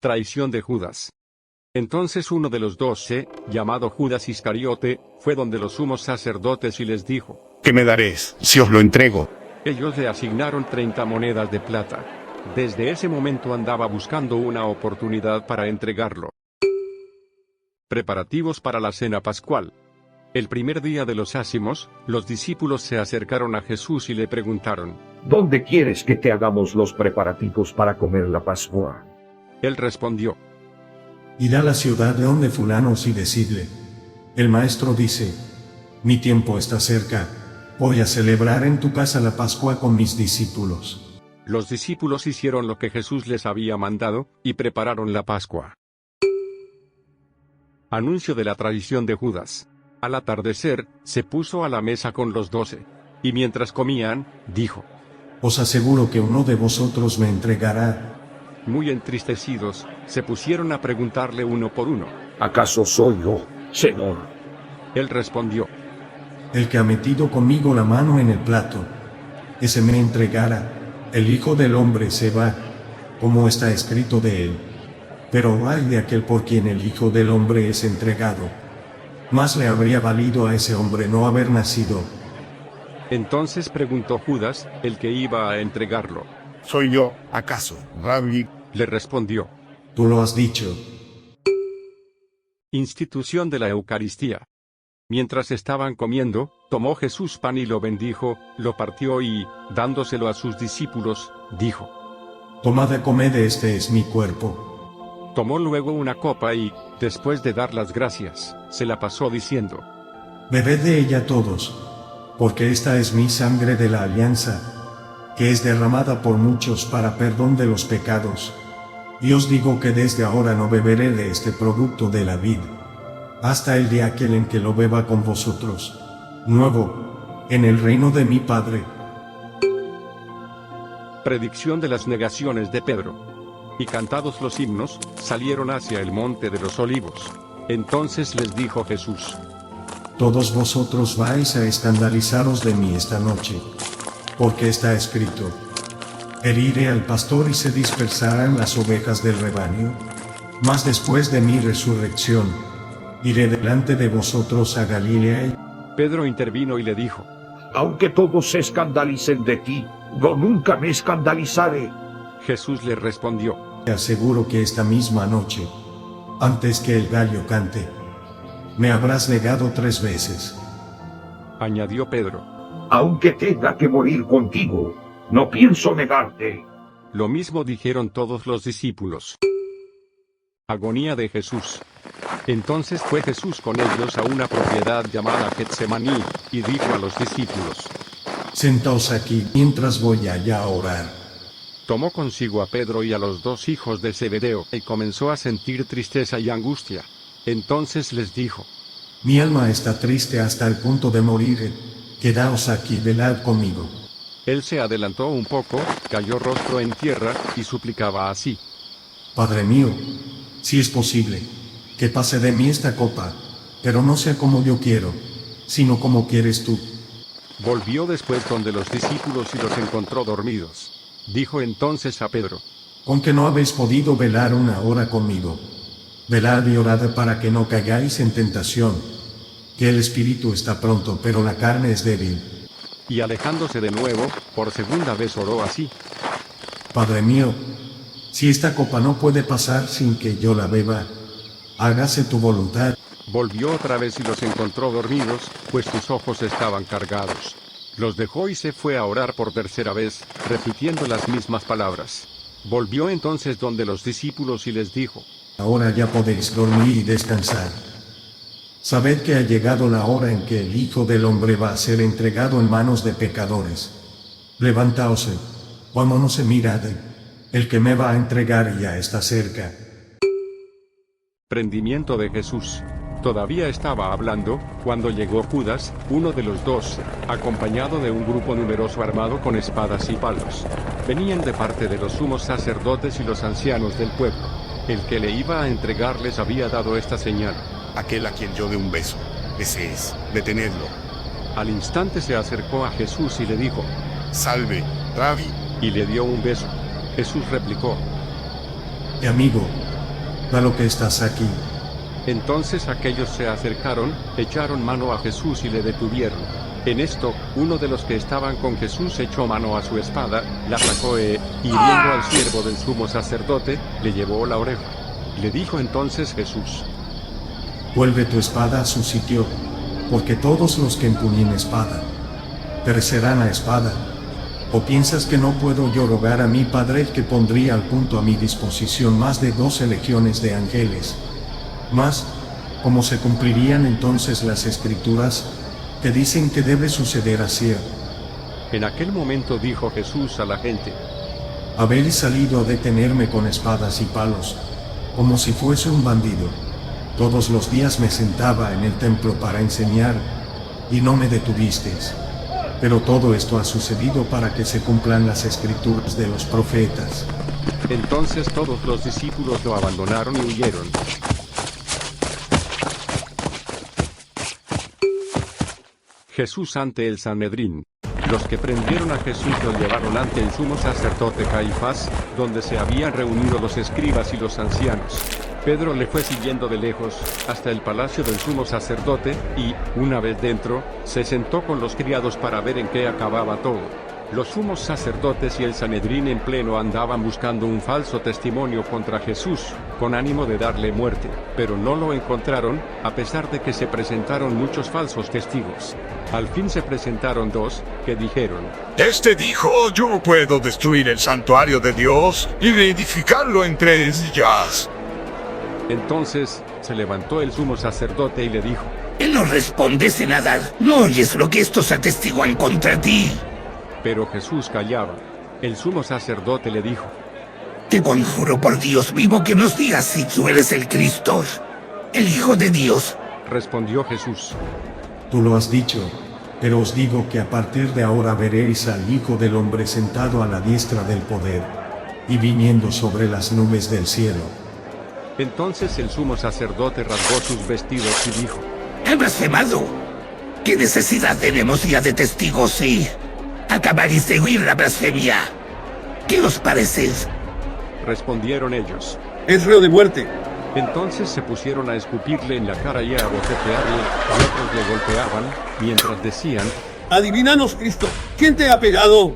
Traición de Judas. Entonces uno de los 12, llamado Judas Iscariote, fue donde los sumos sacerdotes y les dijo: ¿Qué me daréis si os lo entrego? Ellos le asignaron 30 monedas de plata. Desde ese momento andaba buscando una oportunidad para entregarlo. Preparativos para la cena pascual. El primer día de los ácimos, los discípulos se acercaron a Jesús y le preguntaron: ¿Dónde quieres que te hagamos los preparativos para comer la Pascua? Él respondió: Id a la ciudad de donde fulanos y decidle: el maestro dice, mi tiempo está cerca, voy a celebrar en tu casa la Pascua con mis discípulos. Los discípulos hicieron lo que Jesús les había mandado, y prepararon la Pascua. Anuncio de la traición de Judas. Al atardecer, se puso a la mesa con los 12. Y mientras comían, dijo: Os aseguro que uno de vosotros me entregará. Muy entristecidos, se pusieron a preguntarle uno por uno. ¿Acaso soy yo, Señor? Él respondió: El que ha metido conmigo la mano en el plato, ese me entregará. El Hijo del Hombre se va, como está escrito de él. Pero ay de aquel por quien el Hijo del Hombre es entregado. Más le habría valido a ese hombre no haber nacido. Entonces preguntó Judas, el que iba a entregarlo. ¿Soy yo, acaso, Rabí? Le respondió: Tú lo has dicho. Institución de la Eucaristía. Mientras estaban comiendo, tomó Jesús pan y lo bendijo, lo partió y, dándoselo a sus discípulos, dijo: Tomad y comed, este es mi cuerpo. Tomó luego una copa y, después de dar las gracias, se la pasó diciendo: Bebed de ella todos, porque esta es mi sangre de la alianza, que es derramada por muchos para perdón de los pecados. Y os digo que desde ahora no beberé de este producto de la vid, hasta el día aquel en que lo beba con vosotros, nuevo, en el reino de mi Padre. Predicción de las negaciones de Pedro. Y cantados los himnos, salieron hacia el monte de los olivos. Entonces les dijo Jesús: Todos vosotros vais a escandalizaros de mí esta noche, porque está escrito: heriré al pastor y se dispersarán las ovejas del rebaño. Mas después de mi resurrección, iré delante de vosotros a Galilea. Pedro intervino y le dijo: Aunque todos se escandalicen de ti, yo nunca me escandalizaré. Jesús le respondió: Te aseguro que esta misma noche, antes que el gallo cante, me habrás negado 3 veces. Añadió Pedro: Aunque tenga que morir contigo, no pienso negarte. Lo mismo dijeron todos los discípulos. Agonía de Jesús. Entonces fue Jesús con ellos a una propiedad llamada Getsemaní, y dijo a los discípulos: Sentaos aquí mientras voy allá a orar. Tomó consigo a Pedro y a los 2 hijos de Zebedeo, y comenzó a sentir tristeza y angustia. Entonces les dijo: Mi alma está triste hasta el punto de morir. Quedaos aquí, velad conmigo. Él se adelantó un poco, cayó rostro en tierra, y suplicaba así: Padre mío, si es posible, que pase de mí esta copa, pero no sea como yo quiero, sino como quieres tú. Volvió después donde los discípulos y los encontró dormidos. Dijo entonces a Pedro: ¿Con que no habéis podido velar una hora conmigo? Velad y orad para que no caigáis en tentación, que el espíritu está pronto, pero la carne es débil. Y alejándose de nuevo, por segunda vez oró así: Padre mío, si esta copa no puede pasar sin que yo la beba, hágase tu voluntad. Volvió otra vez y los encontró dormidos, pues sus ojos estaban cargados. Los dejó y se fue a orar por tercera vez, repitiendo las mismas palabras. Volvió entonces donde los discípulos y les dijo: Ahora ya podéis dormir y descansar. Sabed que ha llegado la hora en que el Hijo del Hombre va a ser entregado en manos de pecadores. Levantaos, vámonos y mirad, el que me va a entregar ya está cerca. Prendimiento de Jesús. Todavía estaba hablando, cuando llegó Judas, uno de los 12, acompañado de un grupo numeroso armado con espadas y palos. Venían de parte de los sumos sacerdotes y los ancianos del pueblo. El que le iba a entregar les había dado esta señal: Aquel a quien yo dé un beso, ese es, detenedlo. Al instante se acercó a Jesús y le dijo: Salve, Rabí. Y le dio un beso. Jesús replicó: Amigo, dado que estás aquí. Entonces aquellos se acercaron, echaron mano a Jesús y le detuvieron. En esto, uno de los que estaban con Jesús echó mano a su espada, la sacó y, hiriendo al siervo del sumo sacerdote, le llevó la oreja. Le dijo entonces Jesús: Vuelve tu espada a su sitio, porque todos los que empuñen espada perecerán a espada. ¿O piensas que no puedo yo rogar a mi Padre que pondría al punto a mi disposición más de 12 legiones de ángeles? Mas, ¿cómo se cumplirían entonces las escrituras que dicen que debe suceder así? En aquel momento dijo Jesús a la gente: Habéis salido a detenerme con espadas y palos, como si fuese un bandido. Todos los días me sentaba en el templo para enseñar, y no me detuvisteis. Pero todo esto ha sucedido para que se cumplan las escrituras de los profetas. Entonces todos los discípulos lo abandonaron y huyeron. Jesús ante el Sanedrín. Los que prendieron a Jesús lo llevaron ante el sumo sacerdote Caifás, donde se habían reunido los escribas y los ancianos. Pedro le fue siguiendo de lejos, hasta el palacio del sumo sacerdote, y, una vez dentro, se sentó con los criados para ver en qué acababa todo. Los sumos sacerdotes y el Sanedrín en pleno andaban buscando un falso testimonio contra Jesús, con ánimo de darle muerte, pero no lo encontraron, a pesar de que se presentaron muchos falsos testigos. Al fin se presentaron dos, que dijeron: Este dijo, yo puedo destruir el santuario de Dios y reedificarlo en 3 días. Entonces, se levantó el sumo sacerdote y le dijo: Él no responde en nada. ¿No oyes lo que estos atestiguan contra ti? Pero Jesús callaba. El sumo sacerdote le dijo: Te conjuro por Dios vivo que nos digas si tú eres el Cristo, el Hijo de Dios. Respondió Jesús: Tú lo has dicho, pero os digo que a partir de ahora veréis al Hijo del Hombre sentado a la diestra del poder, y viniendo sobre las nubes del cielo. Entonces el sumo sacerdote rasgó sus vestidos y dijo: ¡Ha blasfemado! ¿Qué necesidad tenemos ya de testigos si acabaréis de oír la blasfemia? ¿Qué os parece? Respondieron ellos: Es reo de muerte. Entonces se pusieron a escupirle en la cara y a bofetearle, y otros le golpeaban, mientras decían: Adivinanos, Cristo, ¿quién te ha pegado?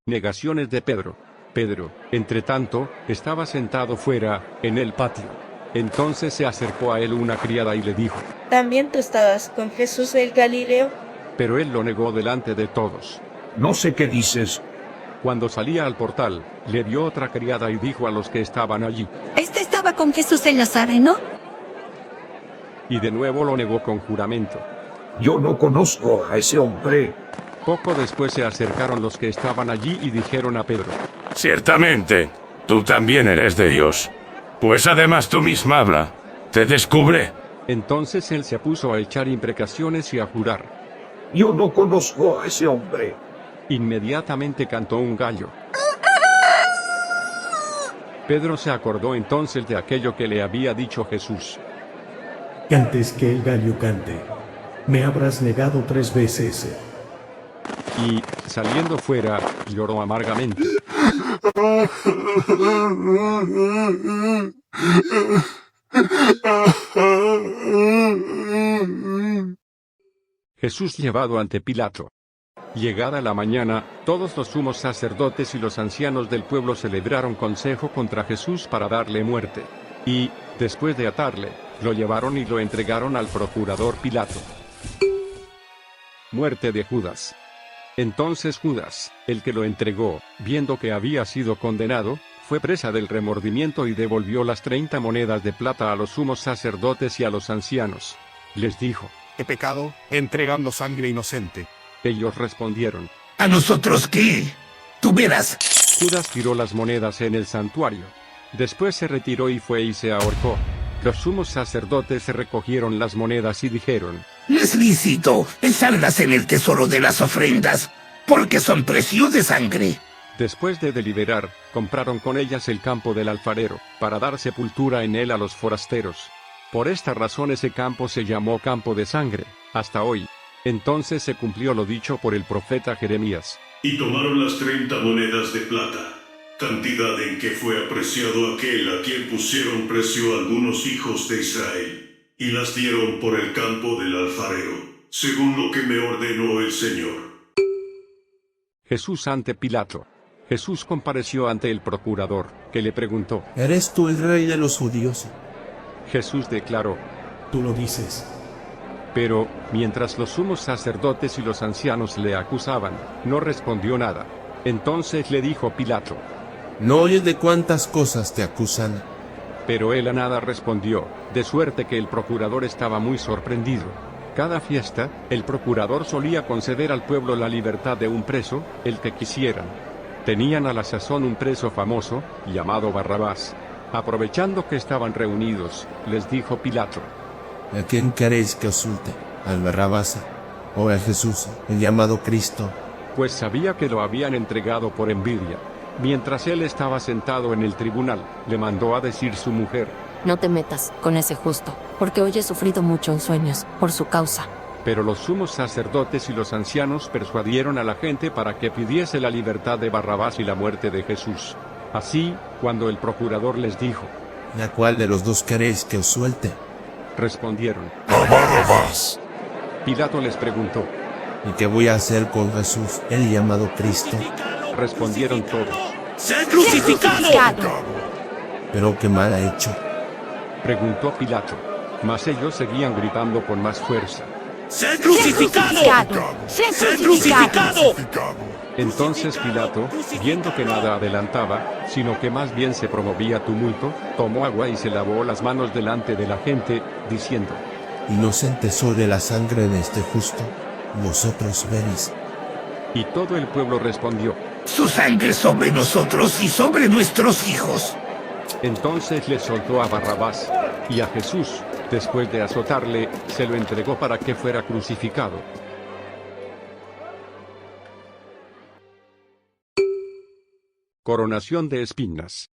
Negaciones de Pedro. Pedro, entre tanto, estaba sentado fuera, en el patio. Entonces se acercó a él una criada y le dijo: ¿También tú estabas con Jesús el Galileo? Pero él lo negó delante de todos. No sé qué dices. Cuando salía al portal, le vio otra criada y dijo a los que estaban allí. Este estaba con Jesús el Nazareno. Y de nuevo lo negó con juramento. Yo no conozco a ese hombre. Poco después se acercaron los que estaban allí y dijeron a Pedro: Ciertamente, tú también eres de Dios. Pues además tú misma habla. Te descubre. Entonces él se puso a echar imprecaciones y a jurar. Yo no conozco a ese hombre. Inmediatamente cantó un gallo. Pedro se acordó entonces de aquello que le había dicho Jesús. Antes que el gallo cante, me habrás negado 3 veces. Y, saliendo fuera, lloró amargamente. Jesús llevado ante Pilato. Llegada la mañana, todos los sumos sacerdotes y los ancianos del pueblo celebraron consejo contra Jesús para darle muerte. Y, después de atarle, lo llevaron y lo entregaron al procurador Pilato. Muerte de Judas. Entonces Judas, el que lo entregó, viendo que había sido condenado, fue presa del remordimiento y devolvió las 30 monedas de plata a los sumos sacerdotes y a los ancianos. Les dijo: He pecado, entregando sangre inocente. Ellos respondieron: ¿A nosotros qué? Tú verás. Judas tiró las monedas en el santuario. Después se retiró y fue y se ahorcó. Los sumos sacerdotes se recogieron las monedas y dijeron: No es lícito echarlas en el tesoro de las ofrendas, porque son precios de sangre. Después de deliberar, compraron con ellas el campo del alfarero, para dar sepultura en él a los forasteros. Por esta razón ese campo se llamó Campo de Sangre, hasta hoy. Entonces se cumplió lo dicho por el profeta Jeremías. Y tomaron las 30 monedas de plata, cantidad en que fue apreciado aquel a quien pusieron precio algunos hijos de Israel, y las dieron por el campo del alfarero, según lo que me ordenó el Señor. Jesús ante Pilato. Jesús compareció ante el procurador, que le preguntó: ¿Eres tú el rey de los judíos? Jesús declaró: Tú lo dices. Pero, mientras los sumos sacerdotes y los ancianos le acusaban, no respondió nada. Entonces le dijo Pilato: ¿No oyes de cuántas cosas te acusan? Pero él a nada respondió, de suerte que el procurador estaba muy sorprendido. Cada fiesta, el procurador solía conceder al pueblo la libertad de un preso, el que quisieran. Tenían a la sazón un preso famoso, llamado Barrabás. Aprovechando que estaban reunidos, les dijo Pilato: ¿A quién queréis que os suelte? ¿Al Barrabás o a Jesús, el llamado Cristo? Pues sabía que lo habían entregado por envidia. Mientras él estaba sentado en el tribunal, le mandó a decir su mujer: No te metas con ese justo, porque hoy he sufrido mucho en sueños, por su causa. Pero los sumos sacerdotes y los ancianos persuadieron a la gente para que pidiese la libertad de Barrabás y la muerte de Jesús. Así, cuando el procurador les dijo: ¿A cuál de los dos queréis que os suelte? Respondieron: ¡A Barrabás! Pilato les preguntó: ¿Y qué voy a hacer con Jesús, el llamado Cristo? Respondieron todos: ¡Ser crucificado! ¿Pero qué mal ha hecho? Preguntó Pilato. Mas ellos seguían gritando con más fuerza: ¡Ser crucificado! ¡Ser crucificado! Entonces Pilato, viendo que nada adelantaba, sino que más bien se promovía tumulto, tomó agua y se lavó las manos delante de la gente, diciendo: Inocente soy de la sangre de este justo, vosotros veréis. Y todo el pueblo respondió: Su sangre sobre nosotros y sobre nuestros hijos. Entonces le soltó a Barrabás, y a Jesús, después de azotarle, se lo entregó para que fuera crucificado. Coronación de espinas.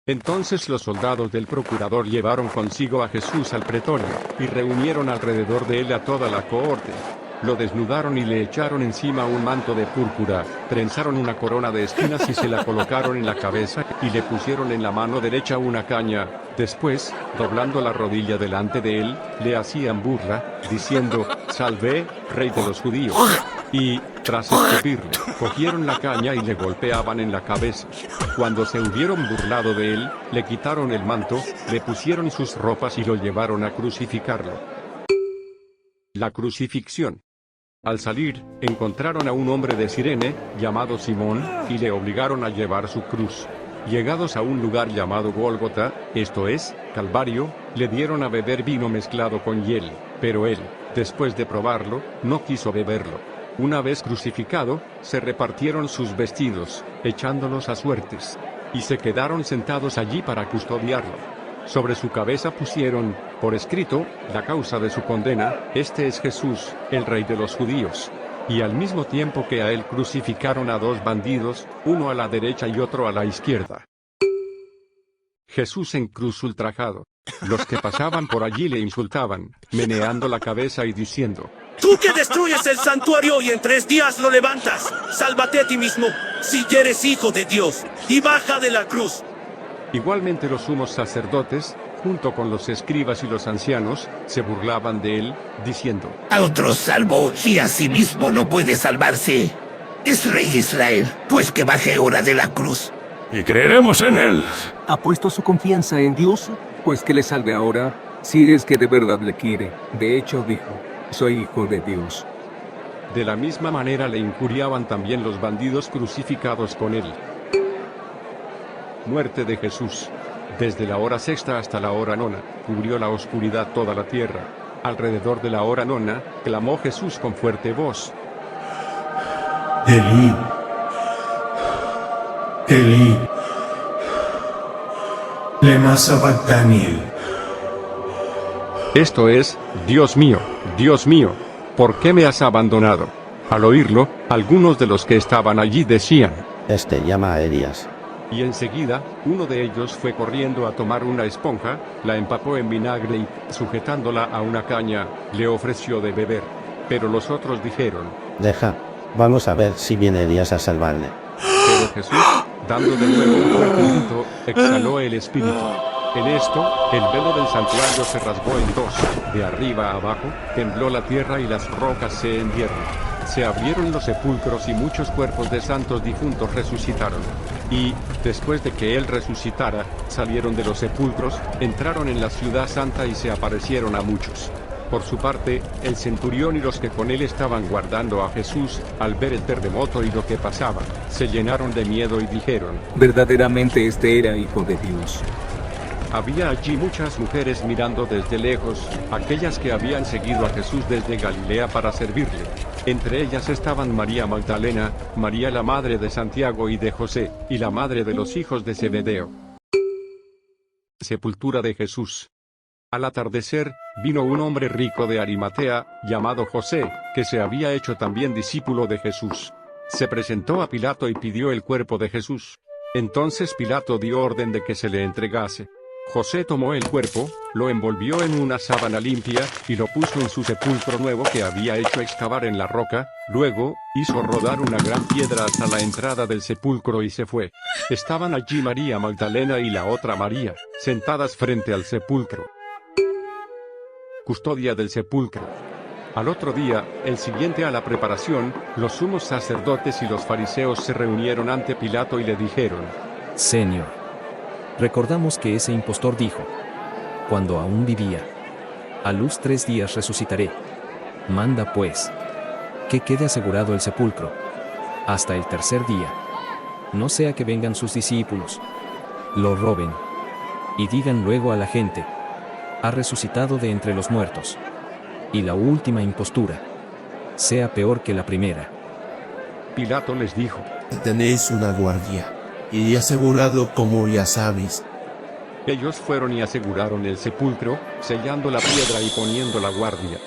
Entonces los soldados del procurador llevaron consigo a Jesús al pretorio, y reunieron alrededor de él a toda la cohorte. Lo desnudaron y le echaron encima un manto de púrpura, trenzaron una corona de espinas y se la colocaron en la cabeza, y le pusieron en la mano derecha una caña. Después, doblando la rodilla delante de él, le hacían burla, diciendo: Salve, rey de los judíos. Y, tras escupirle, cogieron la caña y le golpeaban en la cabeza. Cuando se hubieron burlado de él, le quitaron el manto, le pusieron sus ropas y lo llevaron a crucificarlo. La crucifixión. Al salir, encontraron a un hombre de Cirene, llamado Simón, y le obligaron a llevar su cruz. Llegados a un lugar llamado Gólgota, esto es, Calvario, le dieron a beber vino mezclado con hiel, pero él, después de probarlo, no quiso beberlo. Una vez crucificado, se repartieron sus vestidos, echándolos a suertes, y se quedaron sentados allí para custodiarlo. Sobre su cabeza pusieron, por escrito, la causa de su condena: Este es Jesús, el rey de los judíos. Y al mismo tiempo que a él crucificaron a dos bandidos, uno a la derecha y otro a la izquierda. Jesús en cruz ultrajado. Los que pasaban por allí le insultaban, meneando la cabeza y diciendo: Tú que destruyes el santuario y en 3 días lo levantas, sálvate a ti mismo, si eres hijo de Dios, y baja de la cruz. Igualmente los sumos sacerdotes, junto con los escribas y los ancianos, se burlaban de él, diciendo: A otros salvó y a sí mismo no puede salvarse. Es rey de Israel, pues que baje ahora de la cruz. Y creeremos en él. ¿Ha puesto su confianza en Dios? Pues que le salve ahora, si es que de verdad le quiere. De hecho dijo: Soy hijo de Dios. De la misma manera le injuriaban también los bandidos crucificados con él. Muerte de Jesús. Desde la hora sexta hasta la hora nona, cubrió la oscuridad toda la tierra. Alrededor de la hora nona, clamó Jesús con fuerte voz: Elí, Elí, lema sabactani. Esto es: Dios mío, ¿por qué me has abandonado? Al oírlo, algunos de los que estaban allí decían: Este llama a Elías. Y enseguida, uno de ellos fue corriendo a tomar una esponja, la empapó en vinagre y, sujetándola a una caña, le ofreció de beber. Pero los otros dijeron: Deja, Vamos a ver si viene Elías a salvarle. Pero Jesús, dando de nuevo un fuerte grito, exhaló el espíritu. En esto, el velo del santuario se rasgó en dos, de arriba a abajo, tembló la tierra y las rocas se hendieron. Se abrieron los sepulcros y muchos cuerpos de santos difuntos resucitaron. Y, después de que él resucitara, salieron de los sepulcros, entraron en la ciudad santa y se aparecieron a muchos. Por su parte, el centurión y los que con él estaban guardando a Jesús, al ver el terremoto y lo que pasaba, se llenaron de miedo y dijeron: verdaderamente este era hijo de Dios. Había allí muchas mujeres mirando desde lejos, aquellas que habían seguido a Jesús desde Galilea para servirle. Entre ellas estaban María Magdalena, María la madre de Santiago y de José, y la madre de los hijos de Zebedeo. Sepultura de Jesús. Al atardecer, vino un hombre rico de Arimatea, llamado José, que se había hecho también discípulo de Jesús. Se presentó a Pilato y pidió el cuerpo de Jesús. Entonces Pilato dio orden de que se le entregase. José tomó el cuerpo, lo envolvió en una sábana limpia, y lo puso en su sepulcro nuevo que había hecho excavar en la roca, luego, hizo rodar una gran piedra hasta la entrada del sepulcro y se fue. Estaban allí María Magdalena y la otra María, sentadas frente al sepulcro. Custodia del sepulcro. Al otro día, el siguiente a la preparación, los sumos sacerdotes y los fariseos se reunieron ante Pilato y le dijeron: Señor, recordamos que ese impostor dijo, cuando aún vivía, a luz 3 días resucitaré. Manda pues, que quede asegurado el sepulcro, hasta el tercer día. No sea que vengan sus discípulos, lo roben, y digan luego a la gente: ha resucitado de entre los muertos. Y la última impostura sea peor que la primera. Pilato les dijo: tenéis una guardia, y asegurado como ya sabéis. Ellos fueron y aseguraron el sepulcro, sellando la piedra y poniendo la guardia.